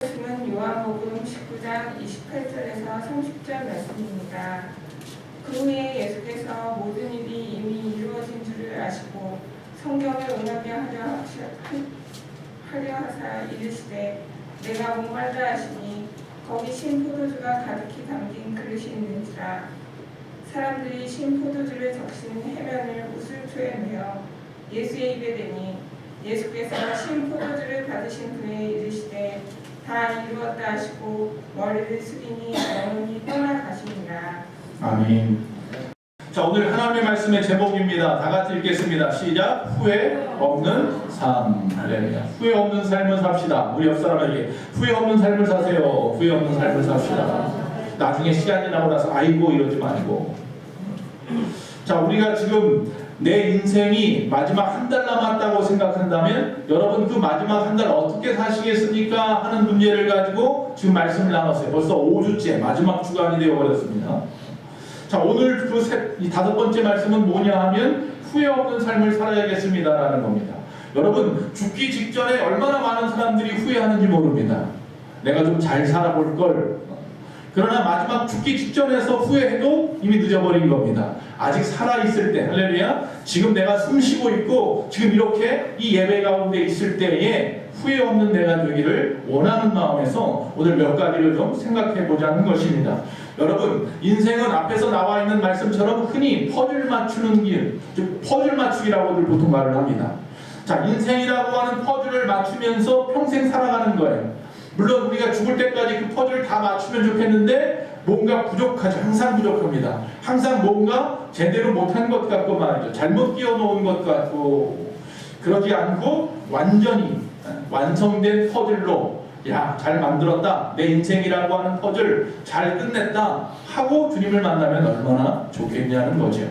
말씀은 요한복음 19장 28절에서 30절 말씀입니다. 그 후에 예수께서 모든 일이 이미 이루어진 줄을 아시고 성경을 응하게 하려 하사 이르시되 내가 목말라 하시니 거기 신 포도주가 가득히 담긴 그릇이 있는지라. 사람들이 신 포도주를 적신 해면을 우슬초에 넣어 예수의 입에 대니 예수께서 신 포도주를 받으신 후에 이르시되 다 이루었다 하시고 머리를 숙이니 영혼이 떠나가시니라. 아멘. 자, 오늘 하나님의 말씀의 제목입니다. 다 같이 읽겠습니다. 시작. 후회 없는 삶. 할렐루야. 후회 없는 삶을 삽시다. 우리 옆 사람에게 후회 없는 삶을 사세요. 후회 없는 삶을 삽시다. 나중에 시간이 나고 나서 아이고 이러지 말고. 자, 우리가 지금 내 인생이 마지막 한 달 남았다고 생각한다면 여러분 그 마지막 한 달 어떻게 사시겠습니까? 하는 문제를 가지고 지금 말씀을 나눴어요. 벌써 5주째 마지막 주간이 되어버렸습니다. 자, 오늘 이 5번째 말씀은 뭐냐 하면 후회 없는 삶을 살아야겠습니다라는 겁니다. 여러분 죽기 직전에 얼마나 많은 사람들이 후회하는지 모릅니다. 내가 좀 잘 살아볼 걸. 그러나 마지막 죽기 직전에서 후회해도 이미 늦어버린 겁니다. 아직 살아있을 때, 할렐루야, 지금 내가 숨쉬고 있고 지금 이렇게 이 예배 가운데 있을 때에 후회 없는 내가 되기를 원하는 마음에서 오늘 몇 가지를 좀 생각해 보자는 것입니다. 여러분, 인생은 앞에서 나와 있는 말씀처럼 흔히 퍼즐 맞추는 길, 즉 퍼즐 맞추기라고들 보통 말을 합니다. 자, 인생이라고 하는 퍼즐을 맞추면서 평생 살아가는 거예요. 물론 우리가 죽을 때까지 그 퍼즐을 다 맞추면 좋겠는데 뭔가 부족하죠. 항상 부족합니다. 항상 뭔가 제대로 못한 것 같고 말이죠. 잘못 끼워놓은 것 같고. 그러지 않고 완전히 완성된 퍼즐로 야, 잘 만들었다. 내 인생이라고 하는 퍼즐 잘 끝냈다 하고 주님을 만나면 얼마나 좋겠냐는 거죠.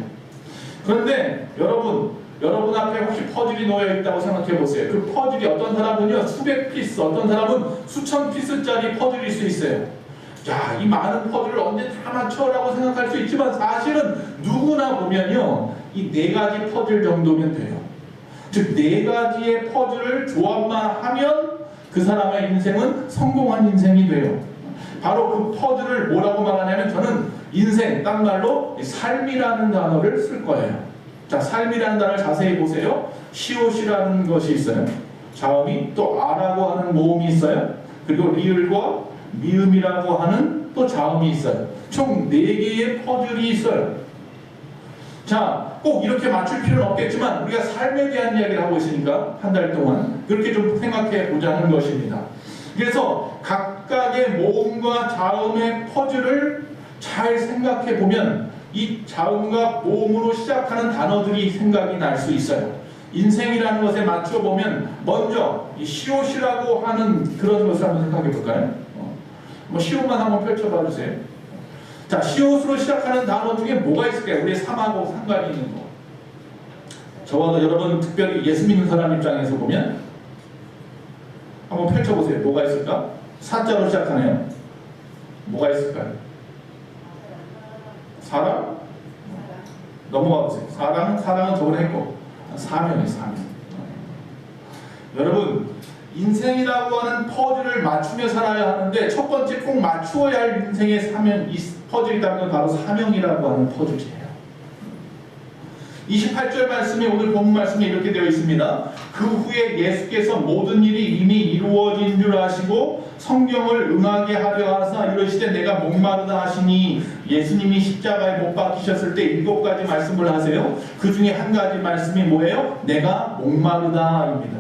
그런데 여러분 앞에 혹시 퍼즐이 놓여 있다고 생각해 보세요. 그 퍼즐이 어떤 사람은요 수백 피스, 어떤 사람은 수천 피스짜리 퍼즐일 수 있어요. 자, 이 많은 퍼즐을 언제 다 맞춰라고 생각할 수 있지만 사실은 누구나 보면요 이 4가지 퍼즐 정도면 돼요. 즉 4가지의 퍼즐을 조합만 하면 그 사람의 인생은 성공한 인생이 돼요. 바로 그 퍼즐을 뭐라고 말하냐면 저는 인생, 딴 말로 삶이라는 단어를 쓸 거예요. 자, 삶이라는 단어를 자세히 보세요. 시옷이라는 것이 있어요. 자음이, 또 아라고 하는 모음이 있어요. 그리고 리을과 미음이라고 하는 또 자음이 있어요. 총 4개의 퍼즐이 있어요. 자, 꼭 이렇게 맞출 필요는 없겠지만 우리가 삶에 대한 이야기를 하고 있으니까 한 달 동안 그렇게 좀 생각해 보자는 것입니다. 그래서 각각의 모음과 자음의 퍼즐을 잘 생각해 보면 이 자음과 모음으로 시작하는 단어들이 생각이 날 수 있어요. 인생이라는 것에 맞춰 보면 먼저 이 시옷이라고 하는 그런 것을 한번 생각해 볼까요? 시옷만 한번 펼쳐봐 주세요. 자, 시옷으로 시작하는 단어 중에 뭐가 있을까요? 우리의 삶하고 상관이 있는 거. 저와 여러분 특별히 예수 믿는 사람 입장에서 보면 한번 펼쳐보세요. 뭐가 있을까? 사자로 시작하네요. 뭐가 있을까요? 사랑? 넘어가 보세요. 사랑은 저번에 했고 사명이에요. 사명. 여러분 인생이라고 하는 퍼즐을 맞추며 살아야 하는데 첫 번째 꼭 맞추어야 할 인생의 사명, 이 퍼즐이라는 건 바로 사명이라고 하는 퍼즐이에요. 28절 말씀에 오늘 본문 말씀에 이렇게 되어 있습니다. 그 후에 예수께서 모든 일이 이미 이루어진 줄 아시고 성경을 응하게 하려 하사 이르시되 내가 목마르다 하시니 예수님이 십자가에 못 박히셨을 때 7가지 말씀을 하세요. 그 중에 한 가지 말씀이 뭐예요? 내가 목마르다입니다.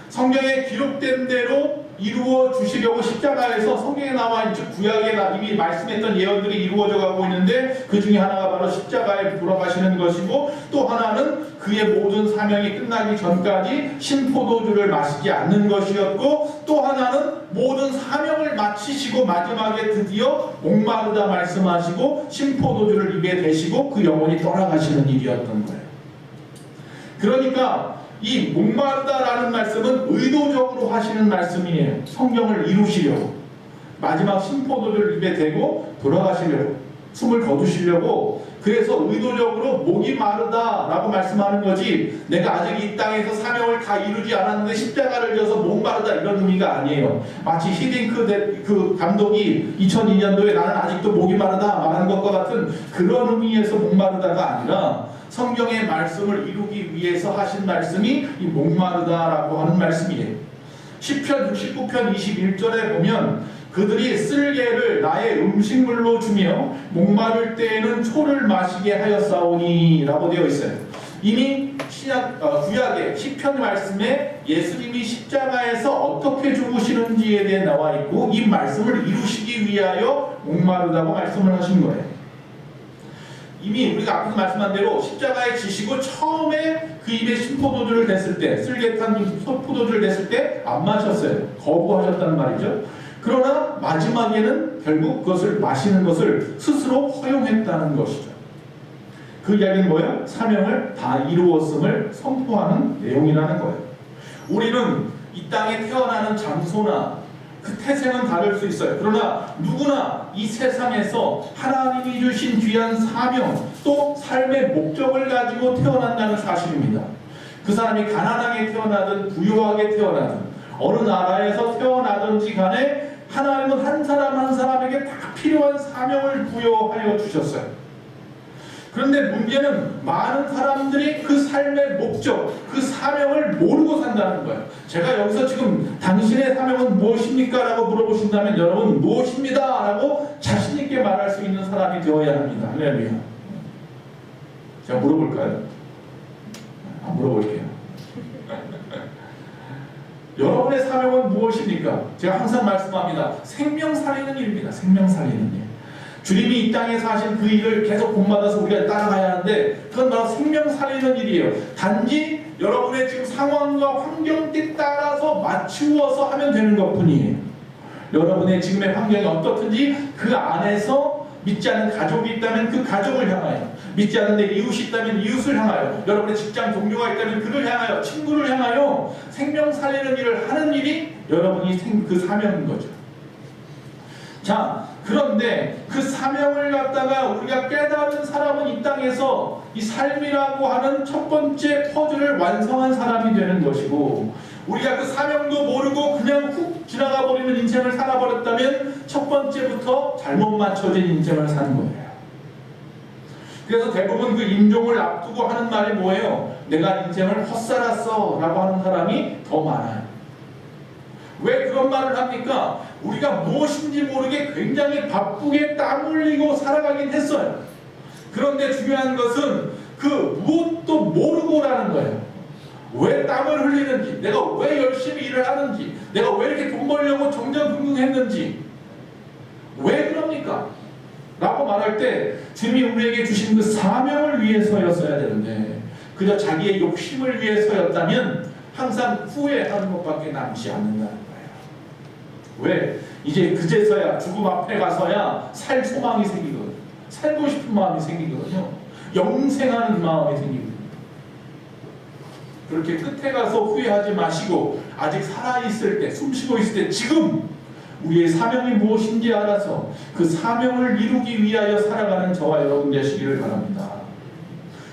성경에 기록된 대로 이루어 주시려고 십자가에서 성경에 나와 있는 구약에 이미 말씀했던 예언들이 이루어져 가고 있는데 그 중에 하나가 바로 십자가에 돌아가시는 것이고 또 하나는 그의 모든 사명이 끝나기 전까지 신포도주를 마시지 않는 것이었고 또 하나는 모든 사명을 마치시고 마지막에 드디어 목마르다 말씀하시고 신포도주를 입에 대시고 그 영혼이 떠나가시는 일이었던 거예요. 그러니까 이 목마르다라는 말씀은 의도적으로 하시는 말씀이에요. 성경을 이루시려고 마지막 신포도주를 입에 대고 돌아가시려고 숨을 거두시려고 그래서 의도적으로 목이 마르다라고 말씀하는 거지, 내가 아직 이 땅에서 사명을 다 이루지 않았는데 십자가를 져서 목 마르다 이런 의미가 아니에요. 마치 히딩크 감독이 2002년도에 나는 아직도 목이 마르다 말한 것과 같은 그런 의미에서 목 마르다가 아니라 성경의 말씀을 이루기 위해서 하신 말씀이 이 목 마르다라고 하는 말씀이에요. 시편 69편 21절에 보면 그들이 쓸개를 나의 음식물로 주며 목마를 때에는 초를 마시게 하였사오니 라고 되어 있어요. 이미 구약의 시편 말씀에 예수님이 십자가에서 어떻게 죽으시는지에 대해 나와 있고, 이 말씀을 이루시기 위하여 목마르다고 말씀을 하신 거예요. 이미 우리가 앞에서 말씀한 대로 십자가에 지시고 처음에 그 입에 신포도주를 댔을 때, 쓸개탄 포도주를 댔을 때 안 마셨어요. 거부하셨다는 말이죠. 그러나 마지막에는 결국 그것을 마시는 것을 스스로 허용했다는 것이죠. 그 이야기는 뭐예요? 사명을 다 이루었음을 선포하는 내용이라는 거예요. 우리는 이 땅에 태어나는 장소나 그 태생은 다를 수 있어요. 그러나 누구나 이 세상에서 하나님이 주신 귀한 사명, 또 삶의 목적을 가지고 태어난다는 사실입니다. 그 사람이 가난하게 태어나든 부유하게 태어나든 어느 나라에서 태어나든지 간에 하나님은 한 사람 한 사람에게 다 필요한 사명을 부여하여 주셨어요. 그런데 문제는 많은 사람들이 그 삶의 목적, 그 사명을 모르고 산다는 거예요. 제가 여기서 지금 당신의 사명은 무엇입니까? 라고 물어보신다면 여러분 무엇입니다? 라고 자신 있게 말할 수 있는 사람이 되어야 합니다. 할렐루야. 제가 물어볼까요? 물어볼게요. 여러분의 사명은 무엇입니까? 제가 항상 말씀합니다. 생명 살리는 일입니다. 생명 살리는 일. 주님이 이 땅에서 하신 그 일을 계속 본받아서 우리가 따라가야 하는데, 그건 바로 생명 살리는 일이에요. 단지 여러분의 지금 상황과 환경에 따라서 맞추어서 하면 되는 것뿐이에요. 여러분의 지금의 환경이 어떻든지 그 안에서 믿지 않는 가족이 있다면 그 가족을 향하여, 믿지 않는 내 이웃이 있다면 이웃을 향하여, 여러분의 직장 동료가 있다면 그를 향하여, 친구를 향하여 생명 살리는 일을 하는 일이 여러분이 그 사명인 거죠. 자, 그런데 그 사명을 갖다가 우리가 깨달은 사람은 이 땅에서 이 삶이라고 하는 첫 번째 퍼즐을 완성한 사람이 되는 것이고, 우리가 그 사명도 모르고 그냥 훅 지나가 버리는 인생을 살아버렸다면 첫 번째부터 잘못 맞춰진 인생을 사는 거예요. 그래서 대부분 그 임종을 앞두고 하는 말이 뭐예요? 내가 인생을 헛살았어 라고 하는 사람이 더 많아요. 왜 그런 말을 합니까? 우리가 무엇인지 모르게 굉장히 바쁘게 땀 흘리고 살아가긴 했어요. 그런데 중요한 것은 그 무엇도 모르고라는 거예요. 왜 땀을 흘리는지, 내가 왜 열심히 일을 하는지, 내가 왜 이렇게 돈 벌려고 정정긍긍했는지, 왜 그럽니까? 라고 말할 때 주님이 우리에게 주신 그 사명을 위해서였어야 되는데, 그저 자기의 욕심을 위해서였다면 항상 후회하는 것밖에 남지 않는다는 거예요. 왜? 이제 그제서야 죽음 앞에 가서야 살 소망이 생기거든요. 살고 싶은 마음이 생기거든요. 영생하는 마음이 생기거든요. 그렇게 끝에 가서 후회하지 마시고 아직 살아있을 때, 숨쉬고 있을 때 지금 우리의 사명이 무엇인지 알아서 그 사명을 이루기 위하여 살아가는 저와 여러분 되시기를 바랍니다.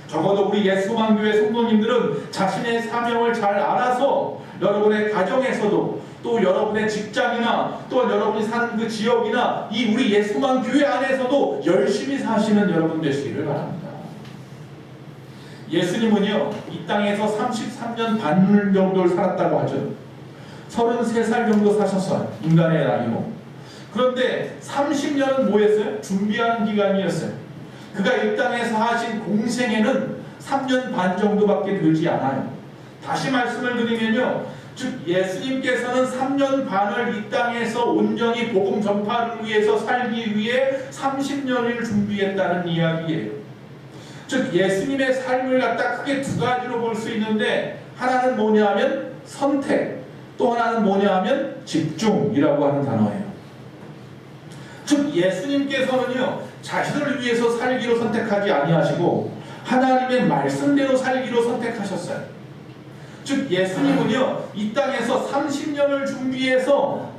적어도 우리 예수만교회 성도님들은 자신의 사명을 잘 알아서 여러분의 가정에서도, 또 여러분의 직장이나 또 여러분이 사는 그 지역이나 이 우리 예수만 교회 안에서도 열심히 사시는 여러분 되시기를 바랍니다. 예수님은요, 이 땅에서 33년 반 정도를 살았다고 하죠. 33살 정도 사셨어요. 인간의 나이로. 그런데 30년은 뭐 했어요? 준비하는 기간이었어요. 그가 이 땅에서 하신 공생에는 3년 반 정도밖에 되지 않아요. 다시 말씀을 드리면요, 즉 예수님께서는 3년 반을 이 땅에서 온전히 복음 전파를 위해서 살기 위해 30년을 준비했다는 이야기예요. 즉 예수님의 삶을 갖다 크게 두 가지로 볼 수 있는데, 하나는 뭐냐 하면 선택, 또 하나는 뭐냐 하면 집중이라고 하는 단어예요. 즉 예수님께서는요, 자신을 위해서 살기로 선택하지 아니하시고 하나님의 말씀대로 살기로 선택하셨어요. 즉 예수님은요, 이 땅에서 30년을 준비해서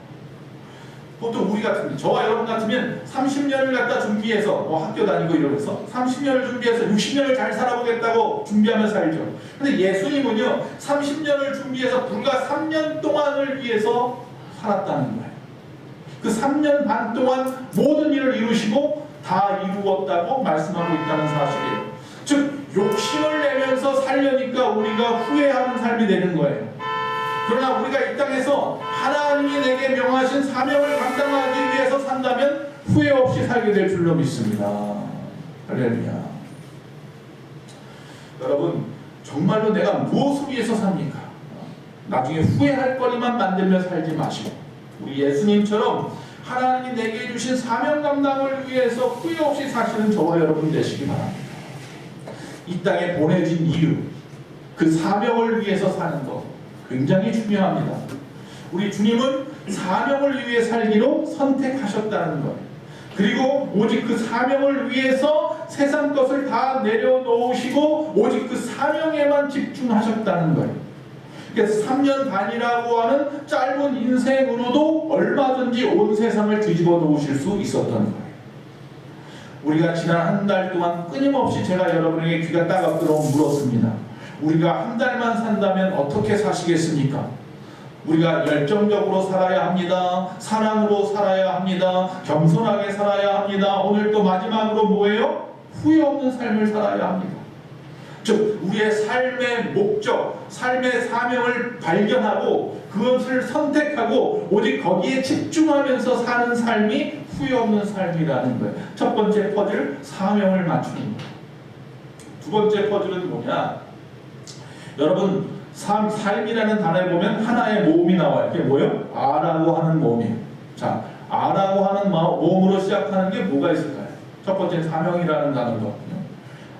보통 우리 같으면, 저와 여러분 같으면 30년을 갖다 준비해서 학교 다니고 이러면서 30년을 준비해서 60년을 잘 살아보겠다고 준비하며 살죠. 근데 예수님은요 30년을 준비해서 불과 3년 동안을 위해서 살았다는 거예요. 그 3년 반 동안 모든 일을 이루시고 다 이루었다고 말씀하고 있다는 사실이에요. 즉 욕심을 내면서 살려니까 우리가 후회하는 삶이 되는 거예요. 그러나 우리가 이 땅에서 하나님이 내게 명하신 사명을 감당하기 위해서 산다면 후회 없이 살게 될 줄로 믿습니다. 할렐루야. 여러분, 정말로 내가 무엇을 위해서 삽니까? 나중에 후회할 거리만 만들며 살지 마시고 우리 예수님처럼 하나님이 내게 주신 사명 감당을 위해서 후회 없이 사시는 저와 여러분 되시기 바랍니다. 이 땅에 보내진 이유, 그 사명을 위해서 사는 것 굉장히 중요합니다. 우리 주님은 사명을 위해 살기로 선택하셨다는 것, 그리고 오직 그 사명을 위해서 세상 것을 다 내려놓으시고 오직 그 사명에만 집중하셨다는 거예요. 그래서 3년 반이라고 하는 짧은 인생으로도 얼마든지 온 세상을 뒤집어 놓으실 수 있었던 거예요. 우리가 지난 한 달 동안 끊임없이 제가 여러분에게 귀가 따갑도록 물었습니다. 우리가 한 달만 산다면 어떻게 사시겠습니까? 우리가 열정적으로 살아야 합니다. 사랑으로 살아야 합니다. 겸손하게 살아야 합니다. 오늘 또 마지막으로 뭐예요? 후회 없는 삶을 살아야 합니다. 즉 우리의 삶의 목적, 삶의 사명을 발견하고 그것을 선택하고 오직 거기에 집중하면서 사는 삶이 후회 없는 삶이라는 거예요. 첫 번째 퍼즐, 사명을 맞추는 거예요. 두 번째 퍼즐은 뭐냐? 여러분, 삶이라는 단어에 보면 하나의 모음이 나와요. 그게 뭐예요? 아라고 하는 모음이에요. 자, 아라고 하는 모음으로 시작하는 게 뭐가 있을까요? 첫 번째 사명이라는 단어거든요.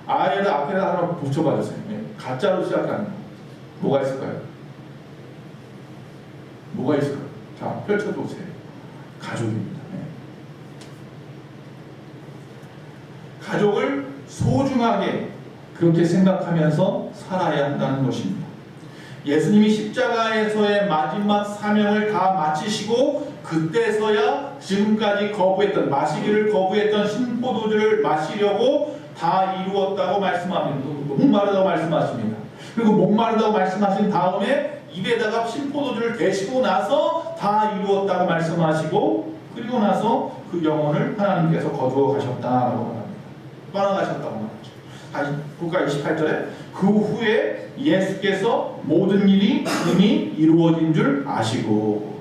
아에다 앞에다 하나 붙여봐 주세요. 가짜로 시작하는 거. 뭐가 있을까요? 뭐가 있을까요? 자, 펼쳐보세요. 가족입니다. 가족을 소중하게 그렇게 생각하면서 살아야 한다는 것입니다. 예수님이 십자가에서의 마지막 사명을 다 마치시고 그때서야 지금까지 마시기를 거부했던 신포도주를 마시려고 다 이루었다고 말씀합니다. 목마르다고 말씀하십니다. 그리고 목마르다고 말씀하신 다음에 입에다가 신포도주를 대시고 나서 다 이루었다고 말씀하시고 그리고 나서 그 영혼을 하나님께서 거두어 가셨다라고 합니다. 떠나가셨다고 말하죠. 다시 볼까요? 28절에 그 후에 예수께서 모든 일이 이미 이루어진 줄 아시고,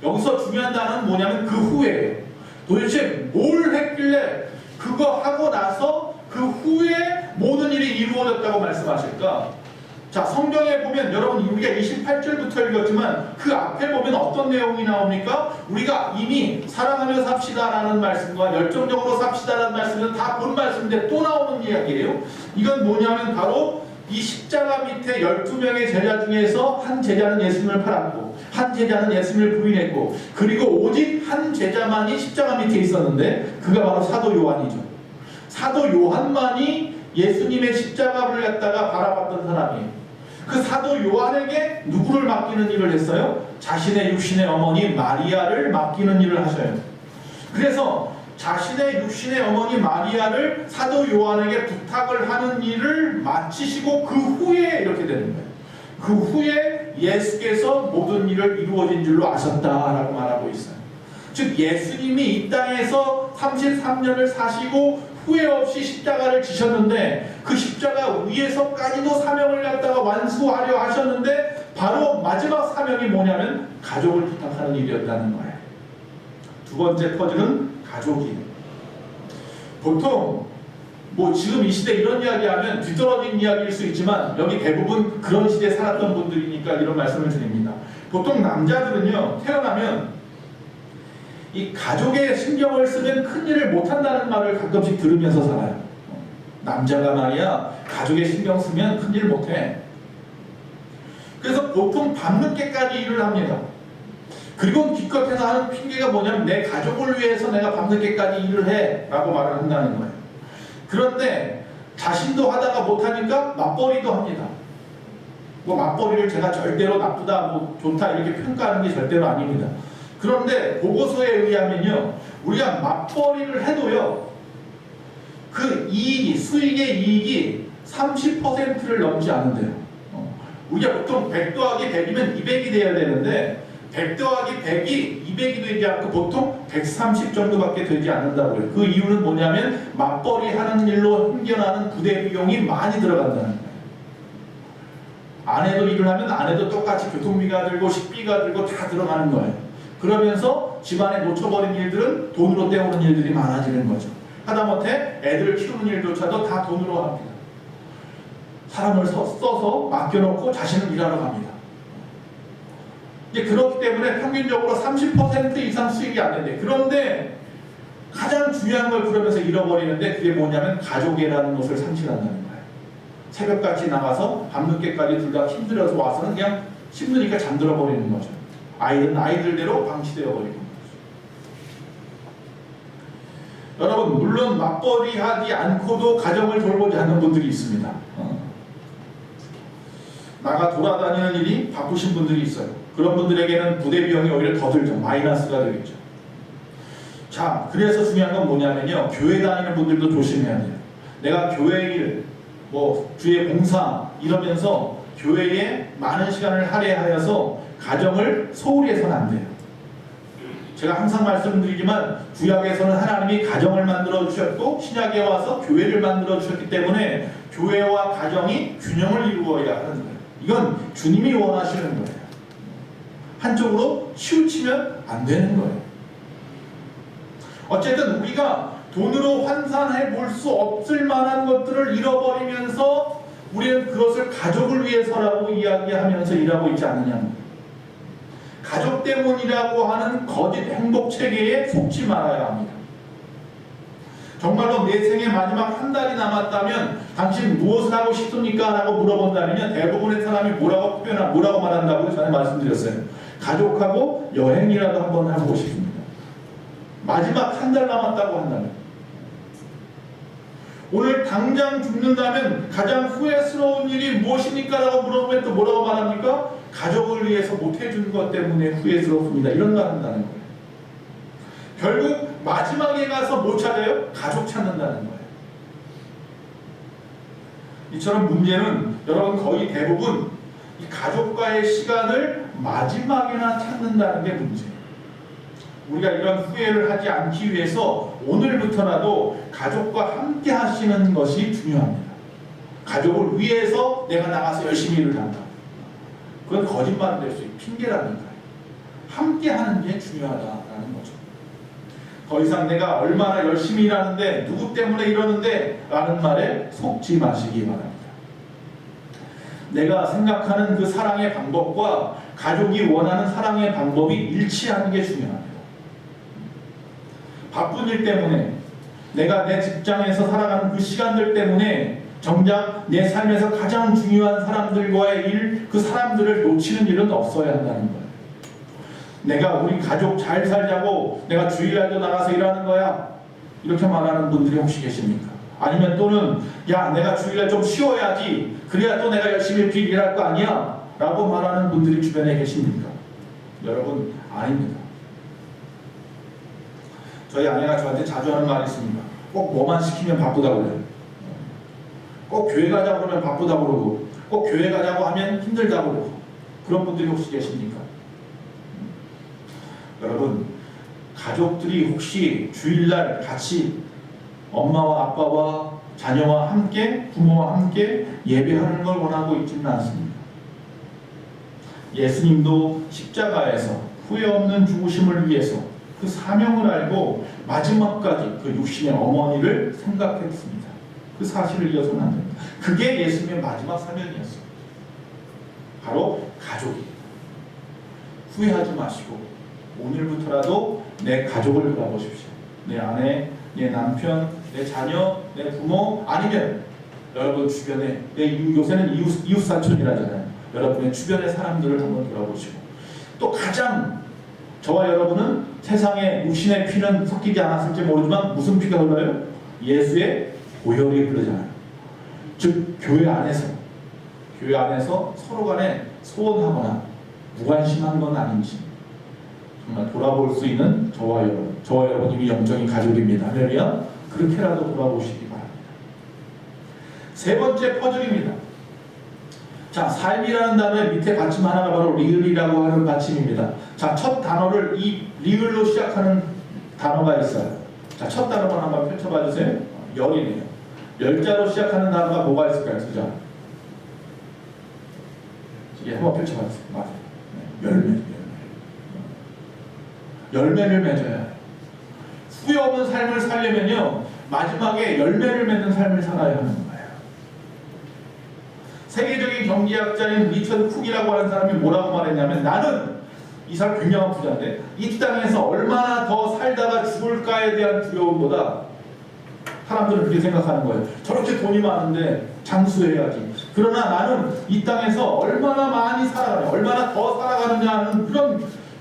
여기서 중요한 단어는 뭐냐면 그 후에 도대체 뭘 했길래 그거 하고 나서 그 후에 모든 일이 이루어졌다고 말씀하실까? 자, 성경에 보면 여러분 우리가 28절부터 읽었지만 그 앞에 보면 어떤 내용이 나옵니까? 우리가 이미 사랑하며 삽시다라는 말씀과 열정적으로 삽시다라는 말씀은 다 본 말씀인데 또 나오는 이야기예요. 이건 뭐냐면 바로 이 십자가 밑에 12명의 제자 중에서 한 제자는 예수님을 팔았고 한 제자는 예수님을 부인했고 그리고 오직 한 제자만이 십자가 밑에 있었는데 그가 바로 사도 요한이죠. 사도 요한만이 예수님의 십자가를 갖다가 바라봤던 사람이에요. 그 사도 요한에게 누구를 맡기는 일을 했어요? 자신의 육신의 어머니 마리아를 맡기는 일을 하셔요. 그래서 자신의 육신의 어머니 마리아를 사도 요한에게 부탁을 하는 일을 마치시고 그 후에 이렇게 되는 거예요. 그 후에 예수께서 모든 일을 이루어진 줄로 아셨다라고 말하고 있어요. 즉 예수님이 이 땅에서 33년을 사시고 후회 없이 십자가를 지셨는데 그 십자가 위에서까지도 사명을 갖다가 완수하려 하셨는데 바로 마지막 사명이 뭐냐면 가족을 부탁하는 일이었다는 거예요. 두 번째 퍼즐은 가족이에요. 보통 지금 이 시대 이런 이야기하면 뒤떨어진 이야기일 수 있지만 여기 대부분 그런 시대에 살았던 분들이니까 이런 말씀을 드립니다. 보통 남자들은요 태어나면 이 가족의 신경을 쓰면 큰일을 못한다는 말을 가끔씩 들으면서 살아요. 남자가 말이야 가족의 신경 쓰면 큰일 못해. 그래서 보통 밤늦게까지 일을 합니다. 그리고 기껏해서 하는 핑계가 뭐냐면 내 가족을 위해서 내가 밤늦게까지 일을 해 라고 말을 한다는 거예요. 그런데 자신도 하다가 못하니까 맞벌이도 합니다. 맞벌이를 제가 절대로 나쁘다 좋다 이렇게 평가하는 게 절대로 아닙니다. 그런데 보고서에 의하면요, 우리가 맞벌이를 해도요, 그 이익이, 수익의 이익이 30%를 넘지 않는데요. 우리가 보통 100 더하기 100이면 200이 돼야 되는데 100 더하기 100이 200이 되지 않고 보통 130 정도밖에 되지 않는다고요. 그 이유는 뭐냐면 맞벌이 하는 일로 생겨나는 부대 비용이 많이 들어간다는 거예요. 아내도 일을 하면 아내도 똑같이 교통비가 들고 식비가 들고 다 들어가는 거예요. 그러면서 집안에 놓쳐버린 일들은 돈으로 때우는 일들이 많아지는 거죠. 하다못해 애들을 키우는 일조차도 다 돈으로 합니다. 사람을 써서 맡겨놓고 자신은 일하러 갑니다. 이제 그렇기 때문에 평균적으로 30% 이상 수익이 안 된대. 그런데 가장 중요한 걸 그러면서 잃어버리는데 그게 뭐냐면 가족애라는 것을 상실한다는 거예요. 새벽같이 나가서 밤늦게까지 둘 다 힘들어서 와서는 그냥 힘드니까 잠들어 버리는 거죠. 아이들은 아이들대로 방치되어 버리는 거죠. 여러분, 물론 맞벌이 하지 않고도 가정을 돌보지 않는 분들이 있습니다. 나가 돌아다니는 일이 바쁘신 분들이 있어요. 그런 분들에게는 부대 비용이 오히려 더 들죠. 마이너스가 되겠죠. 자, 그래서 중요한 건 뭐냐면요, 교회 다니는 분들도 조심해야 돼요. 내가 교회 일, 주의 봉사 이러면서 교회에 많은 시간을 할애하여서 가정을 소홀히 해서는 안 돼요. 제가 항상 말씀드리지만 구약에서는 하나님이 가정을 만들어 주셨고 신약에 와서 교회를 만들어 주셨기 때문에 교회와 가정이 균형을 이루어야 하는 거예요. 이건 주님이 원하시는 거예요. 한쪽으로 치우치면 안 되는 거예요. 어쨌든 우리가 돈으로 환산해 볼 수 없을 만한 것들을 잃어버리면서 우리는 그것을 가족을 위해서라고 이야기하면서 일하고 있지 않느냐는 거예요. 가족 때문이라고 하는 거짓 행복 체계에 속지 말아야 합니다. 정말로 내 생의 마지막 한 달이 남았다면 당신 무엇을 하고 싶습니까? 라고 물어본다면 대부분의 사람이 뭐라고 말한다고 전에 말씀드렸어요. 가족하고 여행이라도 한번 해보고 싶습니다. 마지막 한 달 남았다고 한다면, 오늘 당장 죽는다면 가장 후회스러운 일이 무엇입니까? 라고 물어보면 또 뭐라고 말합니까? 가족을 위해서 못해준 것 때문에 후회스럽습니다. 이런 말 한다는 거예요. 결국 마지막에 가서 뭐 찾아요? 가족 찾는다는 거예요. 이처럼 문제는 여러분 거의 대부분 이 가족과의 시간을 마지막에나 찾는다는 게 문제예요. 우리가 이런 후회를 하지 않기 위해서 오늘부터라도 가족과 함께 하시는 것이 중요합니다. 가족을 위해서 내가 나가서 열심히 일을 한다. 그건 거짓말이 될 수 있고 핑계라니까요. 함께 하는 게 중요하다라는 거죠. 더 이상 내가 얼마나 열심히 일하는데 누구 때문에 이러는데 라는 말에 속지 마시기 바랍니다. 내가 생각하는 그 사랑의 방법과 가족이 원하는 사랑의 방법이 일치하는 게 중요합니다. 바쁜 일 때문에 내가 내 직장에서 살아가는 그 시간들 때문에 정작 내 삶에서 가장 중요한 사람들과의 일, 그 사람들을 놓치는 일은 없어야 한다는 거예요. 내가 우리 가족 잘 살자고 내가 주일날도 나가서 일하는 거야, 이렇게 말하는 분들이 혹시 계십니까? 아니면 또는 야, 내가 주일날 좀 쉬어야지, 그래야 또 내가 열심히 일할 거 아니야? 라고 말하는 분들이 주변에 계십니까? 여러분, 아닙니다. 저희 아내가 저한테 자주 하는 말이 있습니다. 꼭 뭐만 시키면 바쁘다고 그래요. 꼭 교회 가자고 그러면 바쁘다고 그러고, 꼭 교회 가자고 하면 힘들다고 그러고. 그런 분들이 혹시 계십니까? 여러분, 가족들이 혹시 주일날 같이 엄마와 아빠와 자녀와 함께, 부모와 함께 예배하는 걸 원하고 있지는 않습니다. 예수님도 십자가에서 후회 없는 죽으심을 위해서 그 사명을 알고 마지막까지 그 육신의 어머니를 생각했습니다. 그 사실을 잊어서는 안 됩니다. 그게 예수님의 마지막 사명이었어요. 바로 가족입니다. 후회하지 마시고 오늘부터라도 내 가족을 돌아보십시오. 내 아내, 내 남편, 내 자녀, 내 부모, 아니면 여러분 주변에, 요새는 이웃사촌이라잖아요. 여러분의 주변의 사람들을 한번 돌아보시고, 또 가장 저와 여러분은 세상에 육신의 피는 섞이지 않았을지 모르지만 무슨 피가 흘러요? 예수의 보혈이 흐르잖아요. 즉 교회 안에서 서로 간에 소원하거나 무관심한 건 아닌지, 정말 돌아볼 수 있는 저와 여러분 이미 영적인 가족입니다. 할렐루야. 그렇게라도 돌아보시기 바랍니다. 세 번째 퍼즐입니다. 자, 삶이라는 단어의 밑에 받침 하나가 바로 리을이라고 하는 받침입니다. 자, 첫 단어를 이 리을로 시작하는 단어가 있어요. 자, 첫 단어만 한번 펼쳐봐 주세요. 열이네요. 열자로 시작하는 단어가 뭐가 있을까요? 진짜? 예, 한번 펼쳐봐 주세요. 맞아요. 열매. 열매를 맺어야 해요. 후회 없는 삶을 살려면요, 마지막에 열매를 맺는 삶을 살아야 하는 거예요. 세계적인 경제학자인 리처드 쿡이라고 하는 사람이 뭐라고 말했냐면, 나는 이 사람 굉장한 부자인데 이 땅에서 얼마나 더 살다가 죽을까에 대한 두려움보다, 사람들은 그렇게 생각하는 거예요. 저렇게 돈이 많은데 장수해야지. 그러나 나는 이 땅에서 얼마나 많이 살아가냐, 얼마나 더 살아가느냐 하는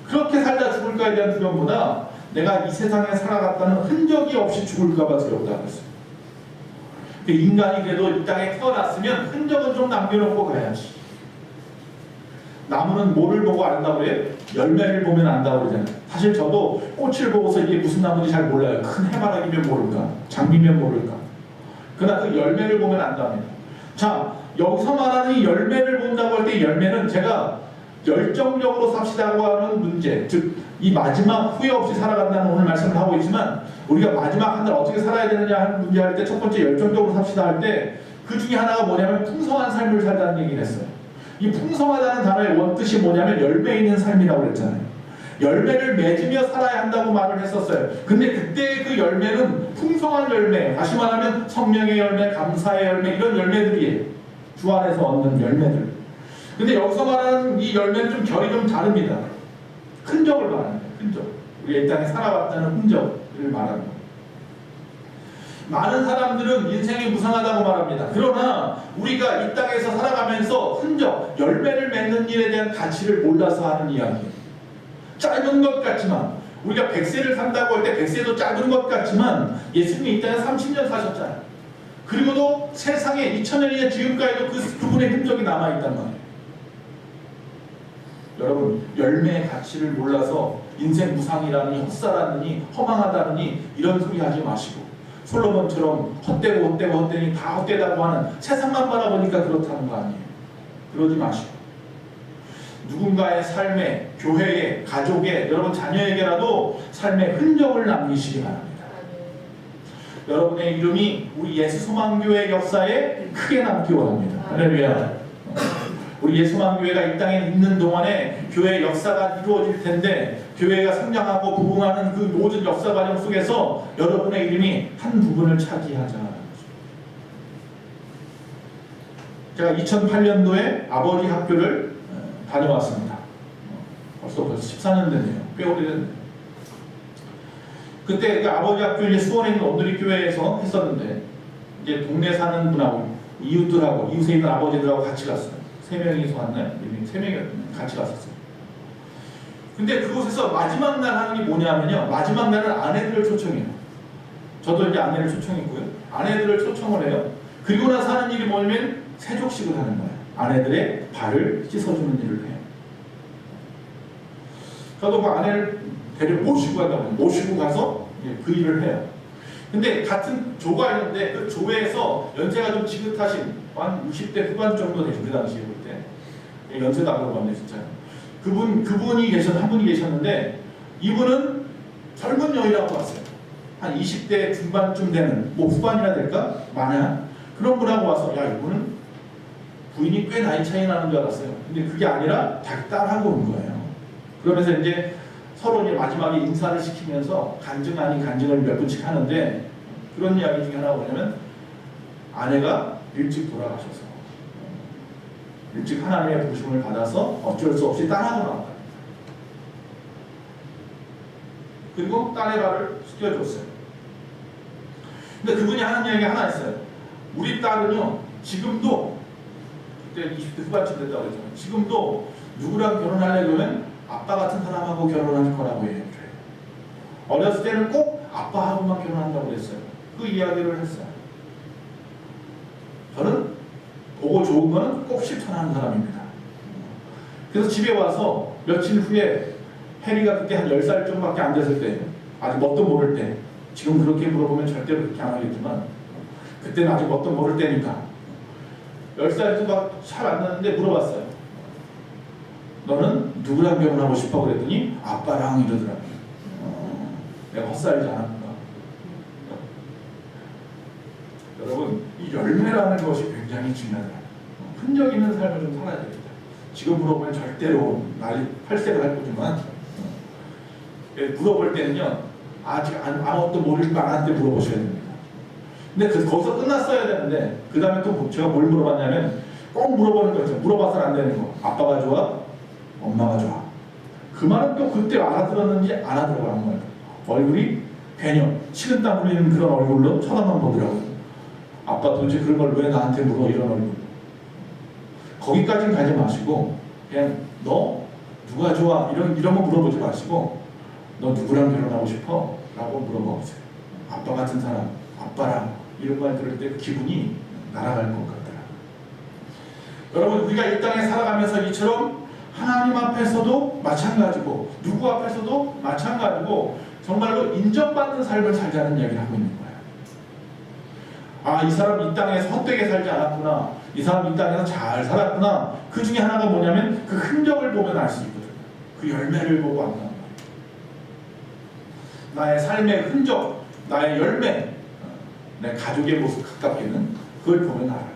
그렇게 살다 죽을까에 대한 두려움보다 내가 이 세상에 살아갔다는 흔적이 없이 죽을까봐 두렵다 그랬어요. 인간이 그래도 이 땅에 태어났으면 흔적은 좀 남겨놓고 가야지. 나무는 뭐를 보고 안다고 그래요? 열매를 보면 안다고 그러잖아요. 사실 저도 꽃을 보고서 이게 무슨 나무인지 잘 몰라요. 큰 해바라기면 모를까, 장미면 모를까. 그러나 그 열매를 보면 안답니다. 자, 여기서 말하는 이 열매를 본다고 할 때 열매는 제가 열정적으로 삽시다고 하는 문제, 즉 이 마지막 후회 없이 살아간다는 오늘 말씀을 하고 있지만, 우리가 마지막 한 달 어떻게 살아야 되느냐 하는 문제 할 때 첫 번째 열정적으로 삽시다 할 때 그 중에 하나가 뭐냐면 풍성한 삶을 살자는 얘기를 했어요. 이 풍성하다는 단어의 원뜻이 뭐냐면 열매 있는 삶이라고 그랬잖아요. 열매를 맺으며 살아야 한다고 말을 했었어요. 근데 그때 그 열매는 풍성한 열매, 다시 말하면 성령의 열매, 감사의 열매, 이런 열매들이에요. 주 안에서 얻는 열매들. 근데 여기서 말하는 이 열매는 좀 결이 좀 다릅니다. 흔적을 말하는 거예요. 흔적. 우리가 이 땅에 살아왔다는 흔적을 말하는 거예요. 많은 사람들은 인생이 무상하다고 말합니다. 그러나 우리가 이 땅에서 살아가면서 흔적, 열매를 맺는 일에 대한 가치를 몰라서 하는 이야기예요. 짧은 것 같지만, 우리가 100세를 산다고 할 때 100세도 짧은 것 같지만 예수님이 이 땅에 30년 사셨잖아요. 그리고도 세상에 2000년이나 지금까지도 그분의 흔적이 남아있단 말이에요. 여러분, 열매의 가치를 몰라서 인생 무상이라니, 헛살하느니, 허망하다느니 이런 소리 하지 마시고, 솔로몬처럼 헛되니 다 헛되다고 하는, 세상만 바라보니까 그렇다는 거 아니에요. 그러지 마시고, 누군가의 삶에, 교회에, 가족에, 여러분 자녀에게라도 삶의 흔적을 남기시기 바랍니다. 여러분의 이름이 우리 예수소망교회 역사에 크게 남기 원합니다. 할렐루야. 우리 예수소망교회가 이 땅에 있는 동안에 교회 역사가 이루어질 텐데, 교회가 성장하고 부흥하는 그 모든 역사 과정 속에서 여러분의 이름이 한 부분을 차지하자. 제가 2008년도에 아버지 학교를 다녀왔습니다. 벌써 14년 됐네요. 꽤 오래됐네요. 그때 그 아버지 학교 이제 수원에 있는 온누리 교회에서 했었는데, 이제 동네 사는 분하고 이웃들하고 이웃에 있는 아버지들하고 같이 갔어요. 3명이서 왔나요? 3명이 같이 갔었어요. 근데 그곳에서 마지막 날 하는 게 뭐냐면요, 마지막 날은 아내들을 초청해요. 저도 이제 아내를 초청했고요. 아내들을 초청을 해요. 그리고 나서 하는 일이 뭐냐면 세족식을 하는 거예요. 아내들의 발을 씻어주는 일을 해요. 저도 그 아내를 모시고 간다고, 모시고 가서 그 일을 해요. 근데 같은 조가 있는데 그 조에서 연세가 좀 지긋하신 한 60대 후반 정도 되죠. 그 당시에 볼 때. 연세다 그러고 하는데 진짜. 한 분이 계셨는데, 이분은 젊은 여인이라고 왔어요. 한 20대 중반쯤 되는, 뭐 후반이나 될까? 마냐? 그런 분하고 와서, 야, 이분은 부인이 꽤 나이 차이 나는 줄 알았어요. 근데 그게 아니라 자기 딸하고 온 거예요. 그러면서 이제 서로 이제 마지막에 인사를 시키면서 간증 아닌 간증을 몇 분씩 하는데, 그런 이야기 중에 하나가 뭐냐면, 아내가 일찍 돌아가셔서 일찍 하나님의 부심을 받아서 어쩔 수 없이 딸하고 나왔다. 그리고 딸의 발을 씻겨줬어요. 근데 그분이 하는 이야기가 하나 있어요. 우리 딸은요, 지금도, 그때 20대 후반쯤 됐다고 했잖아요. 지금도 누구랑 결혼하려면 아빠 같은 사람하고 결혼할 거라고 얘기해요. 어렸을 때는 꼭 아빠하고만 결혼한다고 그랬어요. 그 이야기를 했어요. 저는 보고 좋은 거는 꼭 실천하는 사람입니다. 그래서 집에 와서 며칠 후에 해리가 그때 한 10살 정도밖에 안 됐을 때, 아직 뭣도 모를 때, 지금 그렇게 물어보면 절대로 그렇게 안 하겠지만 그때는 아직 뭣도 모를 때니까 10살도 잘 안 났는데 물어봤어요. 너는 누구랑 결혼하고 싶어? 그랬더니 아빠랑 이러더라고요. 내가 헛살지 않았구나. 여러분, 이 열매라는 것이 굉장히 중요하다. 흔적 있는 삶을 좀 살아야 되겠다. 지금 물어보면 절대로 난리 팔색을 할 거지만 물어볼 때는요, 아직 아무것도 모를 만한 때 물어보셔야 됩니다. 근데 거기서 끝났어야 되는데 그 다음에 또 제가 뭘 물어봤냐면 꼭 물어보는 거 있죠. 물어봐서는 안 되는 거. 아빠가 좋아? 엄마가 좋아? 그 말은 또 그때 알아들었는지 안 알아들어요. 아무 말. 얼굴이 괜히 식은땀 흘리는 그런 얼굴로 쳐다만 보더라고요. 아빠 도대체 그런 걸 왜 나한테 물어? 이런 얼굴. 거기까지는 가지 마시고 그냥 너 누가 좋아? 이런 거 물어보지 마시고 너 누구랑 결혼하고 싶어? 라고 물어보세요. 아빠 같은 사람, 아빠랑 이런 말 들을 때 기분이 날아갈 것 같더라. 여러분, 우리가 이 땅에 살아가면서 이처럼 하나님 앞에서도 마찬가지고 누구 앞에서도 마찬가지고 정말로 인정받는 삶을 살자는 이야기를 하고 있는 거예요. 아, 이 사람 이 땅에서 헛되게 살지 않았구나. 이 사람 이 땅에서 잘 살았구나. 그 중에 하나가 뭐냐면 그 흔적을 보면 알 수 있거든요. 그 열매를 보고 안다는 거예요. 나의 삶의 흔적, 나의 열매, 내 가족의 모습 가깝게는 그걸 보면 알아요.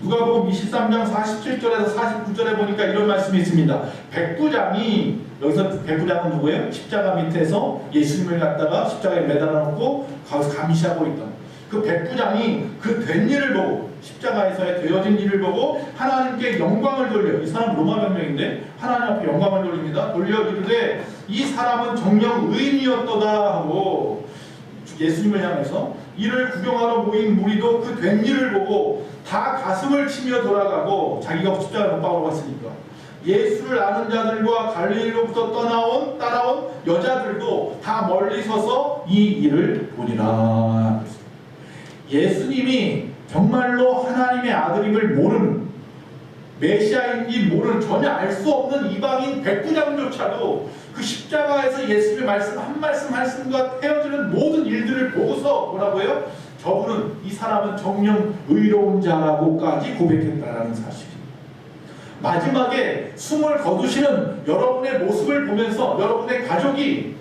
누가복음 23장 47절에서 49절에 보니까 이런 말씀이 있습니다. 백부장이, 여기서 백부장은 누구예요? 십자가 밑에서 예수님을 갖다가 십자가에 매달아 놓고 거기서 감시하고 있던 그 백부장이 그 된 일을 보고, 십자가에서의 되어진 일을 보고 하나님께 영광을 돌려, 이 사람 로마 병명인데 하나님 앞에 영광을 돌립니다. 돌려 이르되 이 사람은 정녕 의인이었도다 하고 예수님을 향해서 이를 구경하러 모인 무리도 그 된 일을 보고 다 가슴을 치며 돌아가고, 자기가 십자가에 못 박아 갔으니까 예수를 아는 자들과 갈릴리로부터 따라온 여자들도 다 멀리 서서 이 일을 보니라. 예수님이 정말로 하나님의 아들임을 모르는, 메시아인지 모르는, 전혀 알 수 없는 이방인 백부장조차도 그 십자가에서 예수님의 말씀 한 말씀과 헤어지는 모든 일들을 보고서 뭐라고 해요? 저분은, 이 사람은 정녕 의로운 자라고까지 고백했다라는 사실입니다. 마지막에 숨을 거두시는 여러분의 모습을 보면서 여러분의 가족이,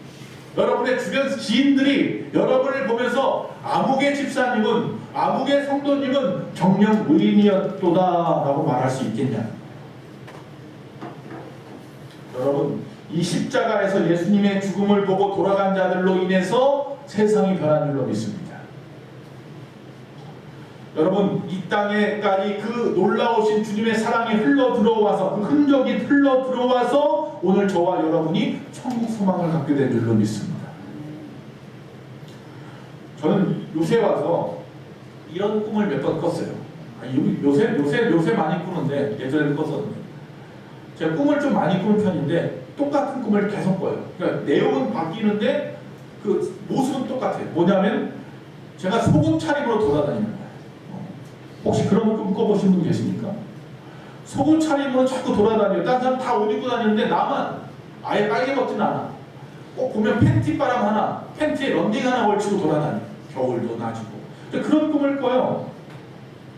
여러분의 주변 지인들이 여러분을 보면서 아무개 집사님은, 아무개 성도님은 정녕 의인이었도다 라고 말할 수 있겠냐. 여러분, 이 십자가에서 예수님의 죽음을 보고 돌아간 자들로 인해서 세상이 변한 줄로 믿습니다. 여러분, 이 땅에까지 그 놀라우신 주님의 사랑이 흘러 들어와서, 그 흔적이 흘러 들어와서 오늘 저와 여러분이 천국 소망을 갖게 된 줄로 믿습니다. 저는 요새 와서 이런 꿈을 몇 번 꿨어요. 요새 많이 꾸는데 예전에는 꿨었는데, 제가 꿈을 좀 많이 꾸는 편인데 똑같은 꿈을 계속 꿔요. 그러니까 내용은 바뀌는데 그 모습은 똑같아요. 뭐냐면 제가 속옷 차림으로 돌아다니는 거예요. 혹시 그런 꿈 꿔보신 분 계십니까? 속옷 차림으로 자꾸 돌아다녀요. 다른 사람 다 옷 입고 다니는데 나만 아예 빨개 벗지는 않아. 꼭 보면 팬티 바람 하나, 팬티에 런딩 하나 걸치고 돌아다녀요. 겨울도 낮이고. 그런 꿈을 꿔요.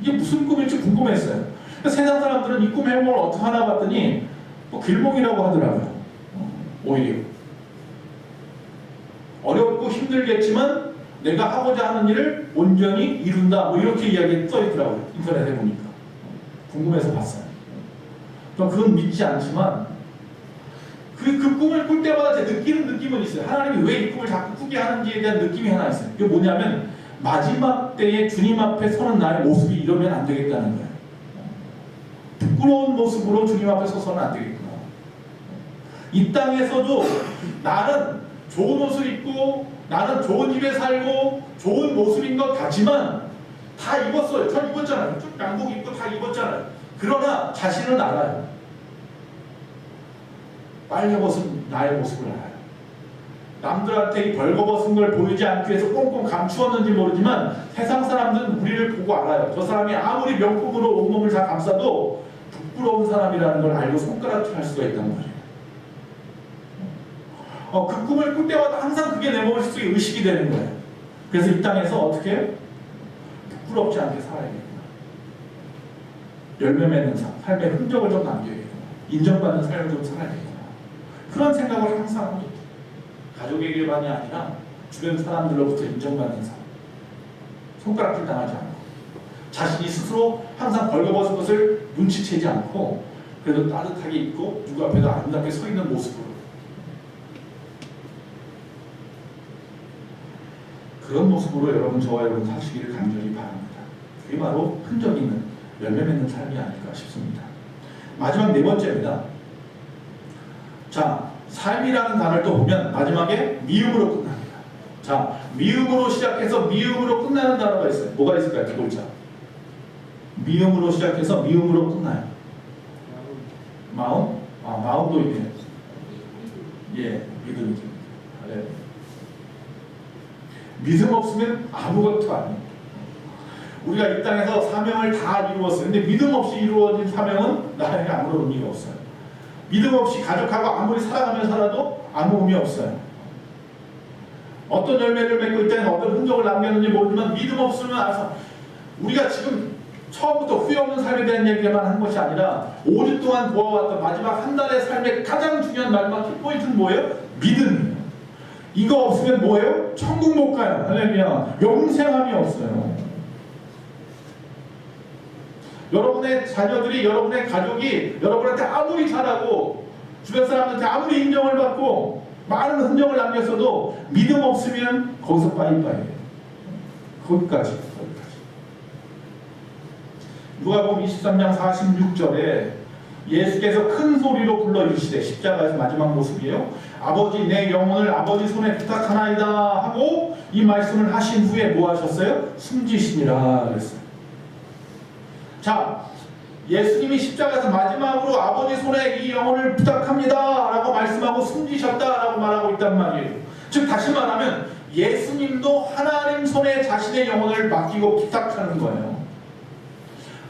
이게 무슨 꿈일지 궁금했어요. 세상 사람들은 이 꿈의 해몽을 어떻게 하나 봤더니 또 길몽이라고 하더라고요. 오히려 어렵고 힘들겠지만 내가 하고자 하는 일을 온전히 이룬다, 뭐 이렇게 이야기 써있더라고요. 인터넷에 보니까. 궁금해서 봤어요. 그건 믿지 않지만 그 꿈을 꿀 때마다 제 느끼는 느낌은 있어요. 하나님이 왜 이 꿈을 자꾸 꾸게 하는지에 대한 느낌이 하나 있어요. 그게 뭐냐면 마지막 때에 주님 앞에 서는 나의 모습이 이러면 안 되겠다는 거예요. 부끄러운 모습으로 주님 앞에 서서는 안 되겠구나. 이 땅에서도 나는 좋은 옷을 입고 나는 좋은 집에 살고 좋은 모습인 것 같지만 다 입었어요. 전 입었잖아요. 좀 양복 입고 다 입었잖아요. 그러나 자신은 알아요. 빨개벗은 나의 모습을 알아요. 남들한테 이 벌거벗은 걸 보이지 않기 위해서 꽁꽁 감추었는지 모르지만 세상 사람들은 우리를 보고 알아요. 저 사람이 아무리 명품으로 온몸을 다 감싸도 부끄러운 사람이라는 걸 알고 손가락질 할 수가 있단 말이에요. 그 꿈을 꿀 때마다 항상 그게 내 머릿속에 의식이 되는 거예요. 그래서 이 땅에서 어떻게 해요? 부끄럽지 않게 살아야겠구나. 열매 맺는 삶의 흔적을 좀 남겨야겠구나. 인정받는 삶을 좀 살아야겠구나. 그런 생각을 항상 합니다. 가족에게만이 아니라 주변 사람들로부터 인정받는 삶. 손가락질 당하지 않고 자신이 스스로 항상 벌거벗은 것을 눈치채지 않고 그래도 따뜻하게 입고 누구 앞에도 아름답게 서 있는 모습으로 그런 모습으로 여러분 저와 여러분 사시기를 간절히 바랍니다. 그게 바로 흔적 있는 열매 맺는 삶이 아닐까 싶습니다. 마지막 네 번째입니다. 자, 삶이라는 단어를 또 보면 마지막에 미음으로 끝납니다. 자, 미음으로 시작해서 미음으로 끝나는 단어가 있어요. 뭐가 있을까요? 두 글자. 미음으로 시작해서 미음으로 끝나요. 마음? 마음도 있네요. 예, 믿음이죠. 네. 믿음 없으면 아무것도 아니에요. 우리가 이 땅에서 사명을 다 이루었어요. 근데 믿음 없이 이루어진 사명은 나에게 아무런 의미가 없어요. 믿음 없이 가족하고 아무리 살아가며 살아도 아무 의미 없어요. 어떤 열매를 맺고 있다는 어떤 흔적을 남겼는지 모르지만 믿음 없으면 알아서 우리가 지금 처음부터 후회 없는 삶에 대한 얘기만 한 것이 아니라 5주 동안 보아왔던 마지막 한 달의 삶의 가장 중요한 마지막 키포인트는 뭐예요? 믿음이에요. 이거 없으면 뭐예요? 천국 못 가요. 할렐루야. 영생함이 없어요. 여러분의 자녀들이, 여러분의 가족이 여러분한테 아무리 잘하고 주변 사람들한테 아무리 인정을 받고 많은 흔적을 남겼어도 믿음 없으면 거기서 빠이빠이예요. 거기까지. 누가복음 23장 46절에 예수께서 큰 소리로 불러 이르시되 십자가에서 마지막 모습이에요. 아버지 내 영혼을 아버지 손에 부탁하나이다 하고 이 말씀을 하신 후에 뭐 하셨어요? 숨지시니라 그랬어요. 자, 예수님이 십자가에서 마지막으로 아버지 손에 이 영혼을 부탁합니다 라고 말씀하고 숨지셨다 라고 말하고 있단 말이에요. 즉 다시 말하면 예수님도 하나님 손에 자신의 영혼을 맡기고 부탁하는 거예요.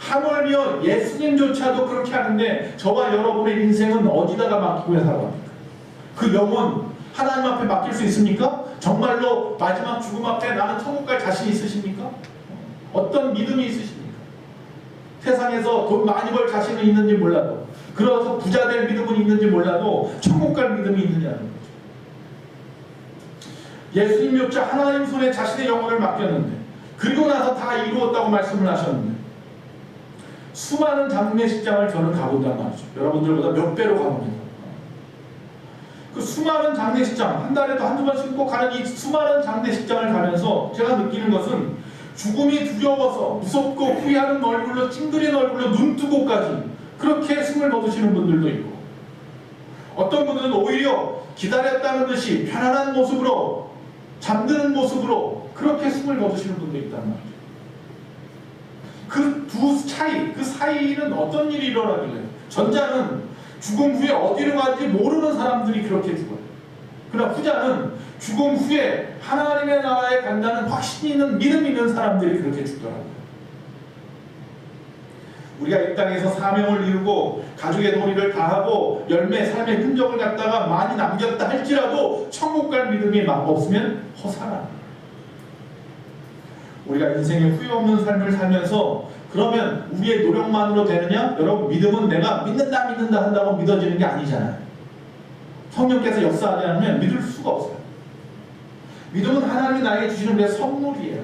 하물며 예수님조차도 그렇게 하는데 저와 여러분의 인생은 어디다가 맡기고 살아갑니까? 그 영혼 하나님 앞에 맡길 수 있습니까? 정말로 마지막 죽음 앞에 나는 천국 갈 자신이 있으십니까? 어떤 믿음이 있으십니까? 세상에서 돈 많이 벌 자신은 있는지 몰라도 그래서 부자 될 믿음은 있는지 몰라도 천국 갈 믿음이 있느냐는 거죠. 예수님조차 하나님 손에 자신의 영혼을 맡겼는데 그리고 나서 다 이루었다고 말씀을 하셨는데 수많은 장례식장을 저는 가본단 말이죠. 여러분들보다 몇 배로 가봅니다. 그 수많은 장례식장, 한 달에도 한두 번씩 꼭 가는 이 수많은 장례식장을 가면서 제가 느끼는 것은 죽음이 두려워서 무섭고 후회하는 얼굴로 찡그린 얼굴로 눈 뜨고까지 그렇게 숨을 거두시는 분들도 있고 어떤 분들은 오히려 기다렸다는 듯이 편안한 모습으로 잠드는 모습으로 그렇게 숨을 거두시는 분도 있단 말이죠. 그 두 차이, 그 사이는 어떤 일이 일어나길래 전자는 죽음 후에 어디로 가는지 모르는 사람들이 그렇게 죽어요. 그러나 후자는 죽음 후에 하나님의 나라에 간다는 확신이 있는 믿음 있는 사람들이 그렇게 죽더라고요. 우리가 이 땅에서 사명을 이루고 가족의 도리를 다하고 열매 삶의 흔적을 갖다가 많이 남겼다 할지라도 천국 갈 믿음이 막 없으면 허사라. 우리가 인생에 후회 없는 삶을 살면서 그러면 우리의 노력만으로 되느냐? 여러분 믿음은 내가 믿는다 한다고 믿어지는 게 아니잖아요. 성령께서 역사하지 않으면 믿을 수가 없어요. 믿음은 하나님이 나에게 주시는 내 선물이에요.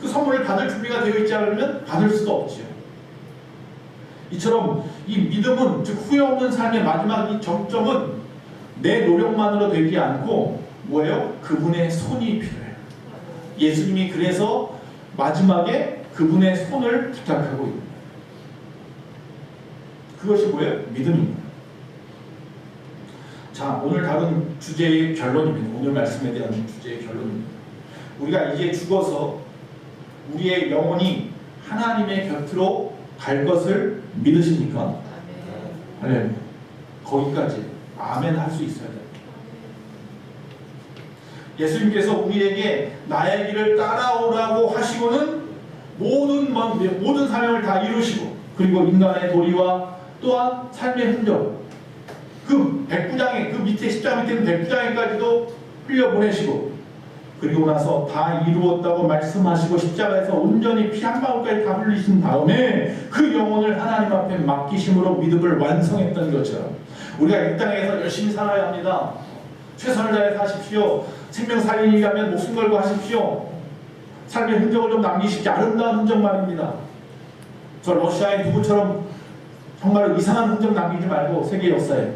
그 선물을 받을 준비가 되어 있지 않으면 받을 수도 없지요. 이처럼 이 믿음은 즉 후회 없는 삶의 마지막 이 정점은 내 노력만으로 되지 않고 뭐예요? 그분의 손이 필요해요. 예수님이 그래서 마지막에 그분의 손을 부탁하고 있습니다. 그것이 뭐예요? 믿음입니다. 자, 오늘 다룬 주제의 결론입니다. 오늘 말씀에 대한 주제의 결론입니다. 우리가 이제 죽어서 우리의 영혼이 하나님의 곁으로 갈 것을 믿으십니까? 아멘. 거기까지 아멘 할 수 있어야 돼요. 예수님께서 우리에게 나의 길을 따라오라고 하시고는 모든 사명을 다 이루시고 그리고 인간의 도리와 또한 삶의 흔적 그 백부장에 그 밑에 십자가 밑에 있는 백부장에까지도 흘려보내시고 그리고 나서 다 이루었다고 말씀하시고 십자가에서 온전히 피 한 방울까지 다 흘리신 다음에 그 영혼을 하나님 앞에 맡기심으로 믿음을 완성했던 것처럼 우리가 이 땅에서 열심히 살아야 합니다. 최선을 다해 사십시오. 생명 살리려면 목숨 걸고 하십시오. 삶의 흔적을 좀 남기십시오. 아름다운 흔적 말입니다. 저 러시아의 누구처럼 정말 이상한 흔적 남기지 말고 세계 역사에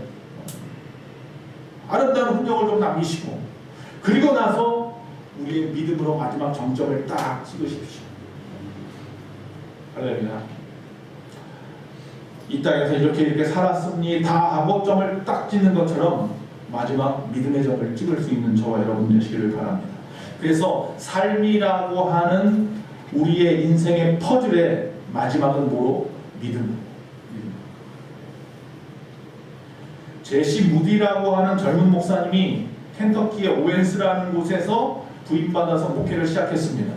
아름다운 흔적을 좀 남기시고 그리고 나서 우리의 믿음으로 마지막 정점을 딱 찍으십시오. 할렐루야. 이 땅에서 이렇게 살았습니다 하고 점을 딱 찍는 것처럼 마지막 믿음의 점을 찍을 수 있는 저와 여러분 되시기를 바랍니다. 그래서 삶이라고 하는 우리의 인생의 퍼즐의 마지막은 뭐로? 믿음. 제시 무디라고 하는 젊은 목사님이 켄터키의 오웬스라는 곳에서 부임받아서 목회를 시작했습니다.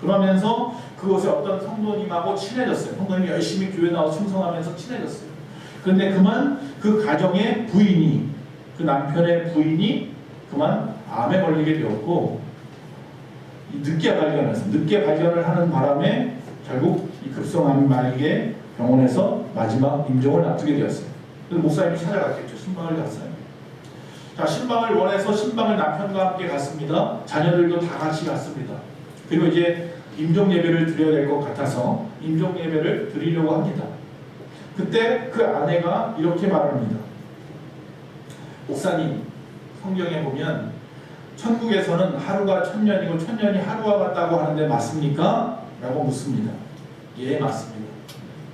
그러면서 그곳에 어떤 성도님하고 친해졌어요. 성도님이 열심히 교회 나와서 충성하면서 친해졌어요. 그런데 그만 그 가정의 부인이 그 남편의 부인이 그만 암에 걸리게 되었고 늦게 발견을 하는 바람에 결국 이 급성암 말기에 병원에서 마지막 임종을 앞두게 되었어요. 그래서 목사님이 찾아갔겠죠. 신방을 갔어요. 자, 신방을 원해서 신방을 남편과 함께 갔습니다. 자녀들도 다 같이 갔습니다. 그리고 이제 임종 예배를 드려야 될 것 같아서 임종 예배를 드리려고 합니다. 그때 그 아내가 이렇게 말합니다. 목사님, 성경에 보면 천국에서는 하루가 천년이고 천년이 하루와 같다고 하는데 맞습니까? 라고 묻습니다. 예, 맞습니다.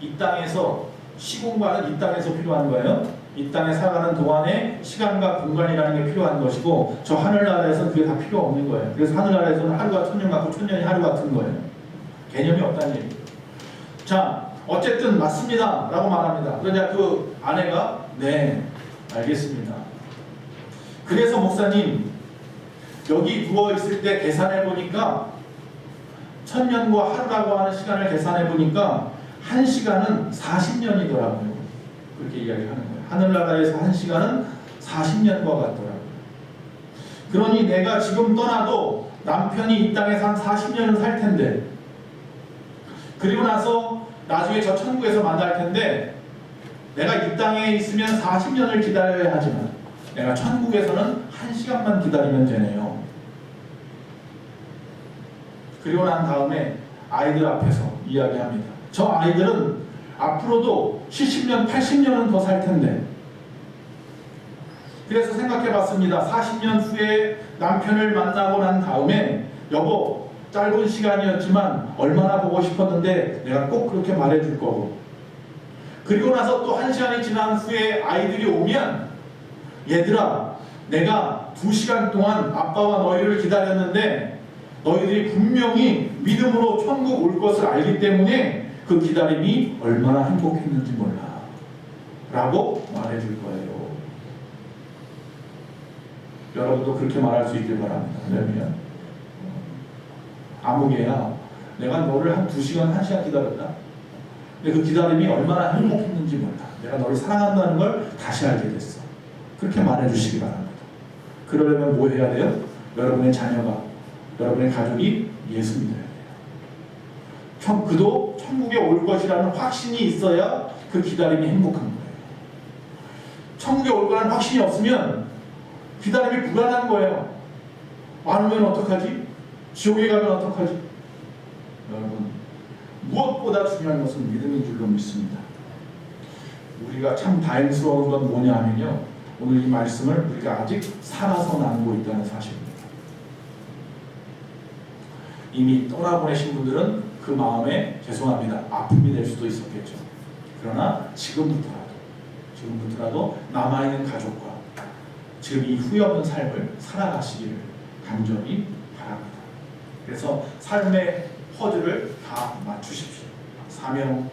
이 땅에서 시공간은 이 땅에서 필요한 거예요. 이 땅에 살아가는 동안에 시간과 공간이라는 게 필요한 것이고 저 하늘나라에서는 그게 다 필요 없는 거예요. 그래서 하늘나라에서는 하루가 천년 같고 천년이 하루 같은 거예요. 개념이 없다는 얘기예요. 자, 어쨌든 맞습니다 라고 말합니다. 그러자 그 아내가 네, 알겠습니다. 그래서 목사님, 여기 누워있을 때 계산해보니까 천년과 하루라고 하는 시간을 계산해보니까 한 시간은 40년이더라고요. 그렇게 이야기하는 거예요. 하늘나라에서 한 시간은 40년과 같더라고요. 그러니 내가 지금 떠나도 남편이 이 땅에서 한 40년은 살 텐데 그리고 나서 나중에 저 천국에서 만날 텐데 내가 이 땅에 있으면 40년을 기다려야 하지만 내가 천국에서는 한 시간만 기다리면 되네요. 그리고 난 다음에 아이들 앞에서 이야기합니다. 저 아이들은 앞으로도 70년, 80년은 더 살 텐데 그래서 생각해 봤습니다. 40년 후에 남편을 만나고 난 다음에 여보, 짧은 시간이었지만 얼마나 보고 싶었는데 내가 꼭 그렇게 말해줄 거고 그리고 나서 또 1시간이 지난 후에 아이들이 오면 얘들아, 내가 2시간 동안 아빠와 너희를 기다렸는데 너희들이 분명히 믿음으로 천국 올 것을 알기 때문에 그 기다림이 얼마나 행복했는지 몰라 라고 말해줄 거예요. 여러분도 그렇게 말할 수 있길 바랍니다. 그러면 아무개야, 내가 너를 한 2시간, 1시간 기다렸다. 근데 그 기다림이 얼마나 행복했는지 몰라. 내가 너를 사랑한다는 걸 다시 알게 됐어. 그렇게 말해주시기 바랍니다. 그러려면 뭐 해야 돼요? 여러분의 자녀가, 여러분의 가족이 예수 믿어야 돼요. 그도 천국에 올 것이라는 확신이 있어야 그 기다림이 행복한 거예요. 천국에 올 거라는 확신이 없으면 기다림이 불안한 거예요. 안 오면 어떡하지? 지옥에 가면 어떡하지? 여러분, 무엇보다 중요한 것은 믿음인 줄로 믿습니다. 우리가 참 다행스러운 건 뭐냐 하면요, 오늘 이 말씀을 우리가 아직 살아서 나누고 있다는 사실입니다. 이미 떠나보내신 분들은 그 마음에 죄송합니다, 아픔이 될 수도 있었겠죠. 그러나 지금부터라도 남아있는 가족과 지금 이 후회 없는 삶을 살아가시기를 간절히 바랍니다. 그래서 삶의 퍼즐을 다 맞추십시오. 사명,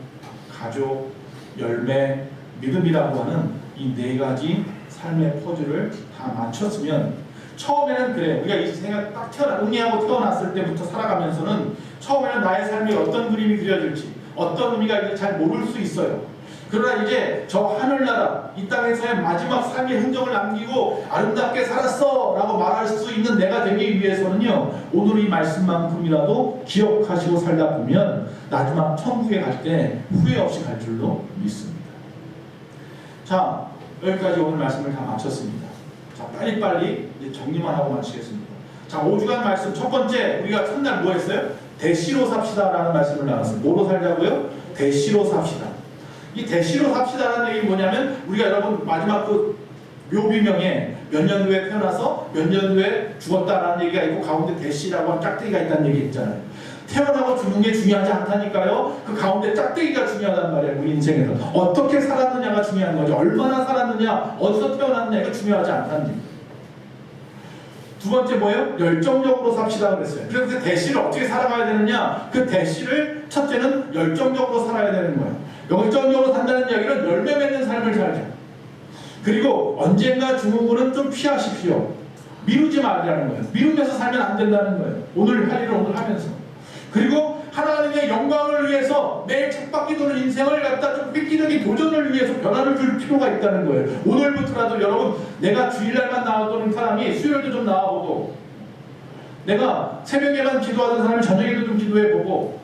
가족, 열매, 믿음이라고 하는 이 4가지 삶의 퍼즐을 다 맞췄으면 처음에는 그래요. 우리가 이 생각 딱 응애하고 태어났을 때부터 살아가면서는 처음에는 나의 삶이 어떤 그림이 그려질지 어떤 의미가 있는지 잘 모를 수 있어요. 그러나 이제 저 하늘나라 이 땅에서의 마지막 삶의 흔적을 남기고 아름답게 살았어 라고 말할 수 있는 내가 되기 위해서는요, 오늘 이 말씀만큼이라도 기억하시고 살다 보면 마지막 천국에 갈 때 후회 없이 갈 줄로 믿습니다. 자, 여기까지 오늘 말씀을 다 마쳤습니다. 자, 빨리빨리 이제 정리만 하고 마치겠습니다. 자, 5주간 말씀 첫 번째, 우리가 첫날 뭐 했어요? 대시로 삽시다 라는 말씀을 나눴어요. 뭐로 살자고요? 대시로 삽시다. 이 대시로 삽시다라는 얘기 뭐냐면, 우리가 여러분 마지막 그 묘비명에 몇 년도에 태어나서 몇 년도에 죽었다라는 얘기가 있고 가운데 대시라고 하는 짝대기가 있다는 얘기 있잖아요. 태어나고 죽는 게 중요하지 않다니까요. 그 가운데 짝대기가 중요하단 말이에요. 우리 인생에서 어떻게 살았느냐가 중요한 거죠. 얼마나 살았느냐, 어디서 태어났느냐가 중요하지 않다는 얘기. 두 번째 뭐예요? 열정적으로 삽시다 그랬어요. 그래서 그 대시를 어떻게 살아가야 되느냐, 그 대시를 첫째는 열정적으로 살아야 되는 거예요. 열정적으로 산다는 이야기는 열매 맺는 삶을 살자. 그리고 언젠가 죽는 거는 좀 피하십시오. 미루지 말자는 거예요. 미루면서 살면 안 된다는 거예요. 오늘 할 일을 오늘 하면서. 그리고 하나님의 영광을 위해서 매일 쳇바퀴 도는 인생을 갖다 좀 획기적인 도전을 위해서 변화를 줄 필요가 있다는 거예요. 오늘부터라도 여러분, 내가 주일날만 나오던 사람이 수요일도 좀 나와보고, 내가 새벽에만 기도하던 사람이 저녁에도 좀 기도해보고,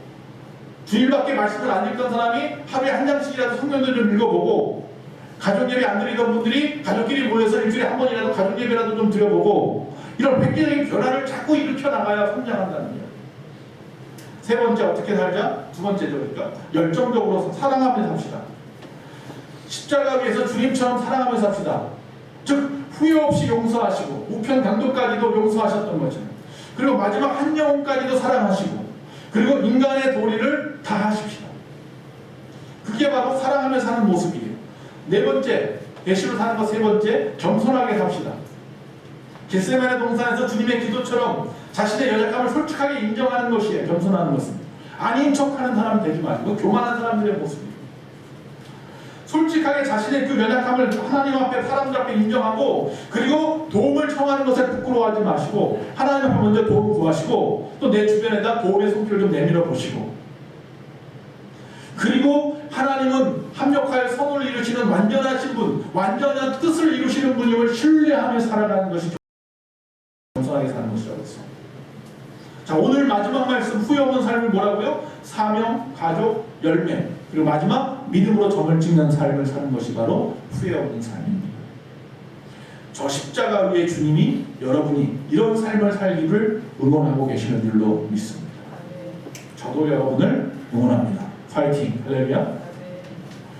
주일밖에 말씀을 안 읽던 사람이 하루에 한 장씩이라도 성경도 좀 읽어보고, 가족 예배 안 드리던 분들이 가족끼리 모여서 일주일에 한 번이라도 가족 예배라도 좀 드려보고, 이런 획기적인 변화를 자꾸 일으켜 나가야 성장한다는 거예요. 세 번째, 어떻게 살자? 두 번째죠. 그러니까 열정적으로 사랑하며 삽시다. 십자가 위에서 주님처럼 사랑하며 삽시다. 즉 후회 없이 용서하시고 우편 강도까지도 용서하셨던 거죠. 그리고 마지막 한 영혼까지도 사랑하시고, 그리고 인간의 도리를 다 하십시다. 그게 바로 사랑하며 사는 모습이에요. 네 번째, 대시로 사는 것 세 번째, 겸손하게 삽시다. 겟세마네 동산에서 주님의 기도처럼 자신의 연약함을 솔직하게 인정하는 것이에요. 겸손하는 것은 아닌 척하는 사람 되지 마시고 교만한 사람들의 모습이에요. 솔직하게 자신의 그 연약함을 하나님 앞에, 사람들 앞에 인정하고, 그리고 도움을 청하는 것에 부끄러워하지 마시고 하나님 앞에 먼저 도움 구하시고, 또 내 주변에다 도움의 손길을 좀 내밀어 보시고, 그리고 하나님은 합력하여 선을 이루시는 완전하신 분, 완전한 뜻을 이루시는 분임을 신뢰하며 살아가는 것이 겸손하게 사는 것이라고 했어요. 자, 오늘 마지막 말씀, 후회 없는 삶을 뭐라고요? 사명, 가족, 열매, 그리고 마지막 믿음으로 점을 찍는 삶을 사는 것이 바로 후회 없는 삶입니다. 저 십자가 위에 주님이 여러분이 이런 삶을 살기를 응원하고 계시는 줄로 믿습니다. 저도 여러분을 응원합니다. 파이팅! 할렐루야!